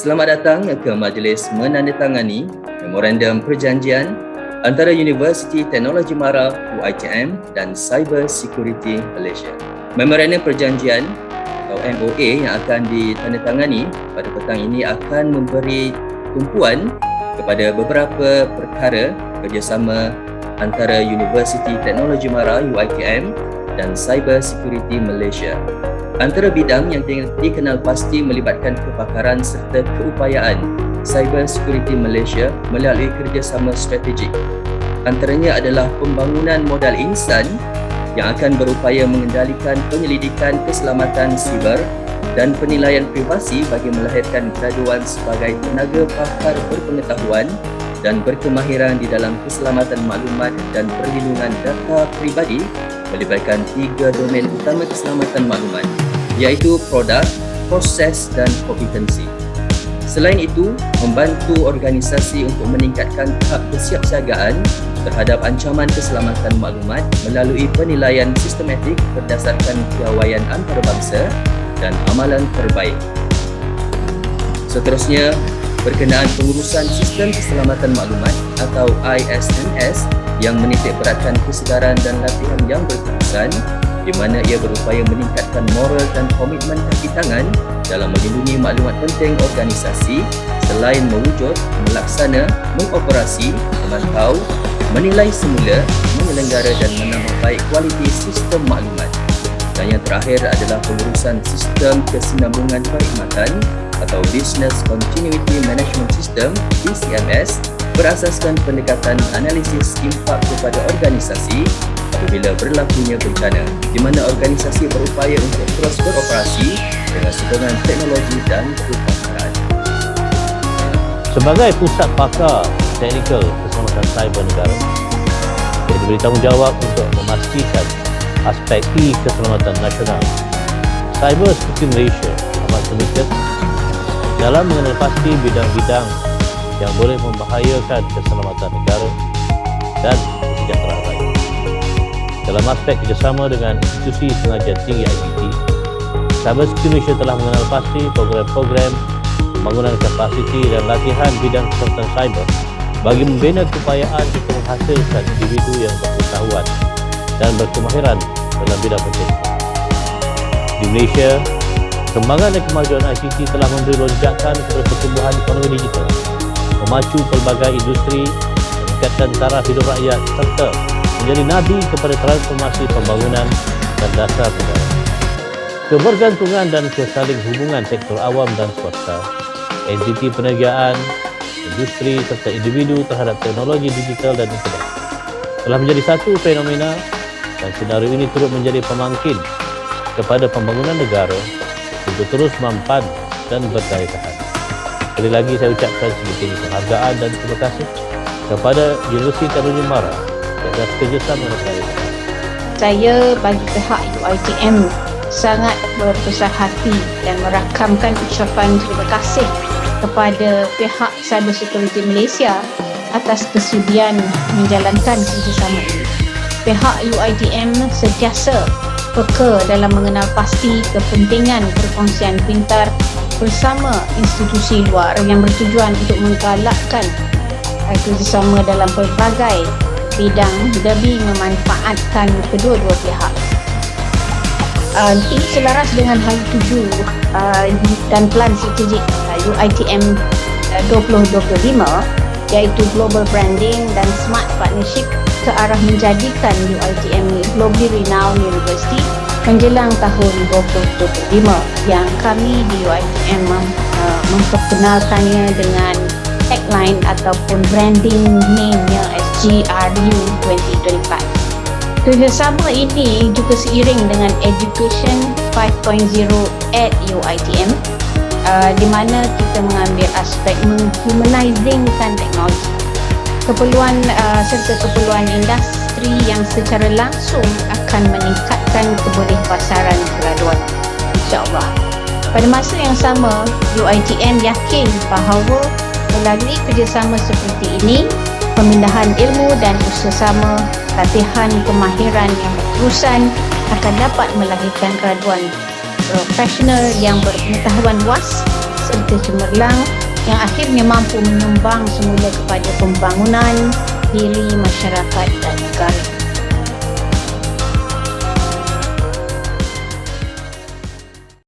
Selamat datang ke majlis menandatangani Memorandum Perjanjian antara Universiti Teknologi Mara UiTM dan Cyber Security Malaysia. Memorandum Perjanjian atau MOA yang akan ditandatangani pada petang ini akan memberi tumpuan kepada beberapa perkara kerjasama antara Universiti Teknologi Mara UiTM dan Cyber Security Malaysia. Antara bidang yang dikenal pasti melibatkan kepakaran serta keupayaan Cyber Security Malaysia melalui kerjasama strategik. Antaranya adalah pembangunan modal insan yang akan berupaya mengendalikan penyelidikan keselamatan siber dan penilaian privasi bagi melahirkan graduan sebagai tenaga pakar berpengetahuan dan berkemahiran di dalam keselamatan maklumat dan perlindungan data peribadi melibatkan 3 domen utama keselamatan maklumat, iaitu produk, proses dan kompetensi. Selain itu, membantu organisasi untuk meningkatkan tahap kesiapsiagaan terhadap ancaman keselamatan maklumat melalui penilaian sistematik berdasarkan piawaian antarabangsa dan amalan terbaik. Seterusnya, berkenaan pengurusan sistem keselamatan maklumat atau ISMS yang menitik beratkan kesedaran dan latihan yang berterusan di mana ia berupaya meningkatkan moral dan komitmen kaki tangan dalam melindungi maklumat penting organisasi selain mewujud, melaksana, mengoperasi, memantau, menilai semula, menyelenggara dan menambah baik kualiti sistem maklumat. Dan yang terakhir adalah pengurusan sistem kesinambungan perkhidmatan atau Business Continuity Management System BCMS berasaskan pendekatan analisis impak kepada organisasi apabila berlakunya bencana, di mana organisasi berupaya untuk terus beroperasi dengan sokongan teknologi dan kepakaran. Sebagai pusat pakar teknikal keselamatan cyber negara, ia diberi tanggungjawab untuk memastikan aspek keselamatan nasional. Cyber Security Malaysia amat committed dalam mengenal pasti bidang-bidang yang boleh membahayakan keselamatan negara dan kesejahteraan rakyat. Dalam aspek kerjasama dengan institusi pengajian tinggi ICT, Cyber Security Malaysia telah mengenal pasti program-program pembangunan kapasiti dan latihan bidang keselamatan cyber bagi membina keupayaan untuk menghasilkan individu yang berpengetahuan dan berkemahiran dalam bidang penting. Di Malaysia, perkembangan dan kemajuan ICT telah memberi lonjakan kepada pertumbuhan ekonomi digital, memacu pelbagai industri, meningkatkan taraf hidup rakyat serta menjadi nadi kepada transformasi pembangunan dan dasar negara. Kebergantungan dan kesaling hubungan sektor awam dan swasta, entiti perniagaan, industri serta individu terhadap teknologi digital dan internet telah menjadi satu fenomena dan senario ini turut menjadi pemangkin kepada pembangunan negara untuk terus mampan dan berdaya tahan. Sekali lagi saya ucapkan sebutin penghargaan dan terima kasih kepada Universiti Teknologi Mara atas kerjasama saya. Saya bagi pihak UiTM sangat berbesar hati dan merakamkan ucapan terima kasih kepada pihak Cyber Security Malaysia atas kesudian menjalankan kerjasama ini. Pihak UiTM sentiasa peka dalam mengenal pasti kepentingan perkongsian pintar bersama institusi luar yang bertujuan untuk menggalakkan kerjasama dalam pelbagai bidang demi memanfaatkan kedua-dua pihak. Ini selaras dengan hal tuju dan plan strategik UiTM 2025 iaitu Global Branding dan Smart Partnership ke arah menjadikan UiTM globally renowned university menjelang tahun 2025 yang kami di UiTM memperkenalkannya dengan tagline ataupun branding name-nya SGRU 2025. Kerjasama ini juga seiring dengan Education 5.0 at UiTM di mana kita mengambil aspek menghumanizingkan teknologi, keperluan serta keperluan industri yang secara langsung akan meningkatkan kebolehpasaran graduan, insya-Allah. Pada masa yang sama, UiTM yakin bahawa melalui kerjasama seperti ini, pemindahan ilmu dan usaha latihan kemahiran yang berterusan akan dapat melahirkan graduan profesional yang berpengetahuan luas serta cemerlang yang akhirnya mampu menyumbang semula kepada pembangunan diri masyarakat dan negara.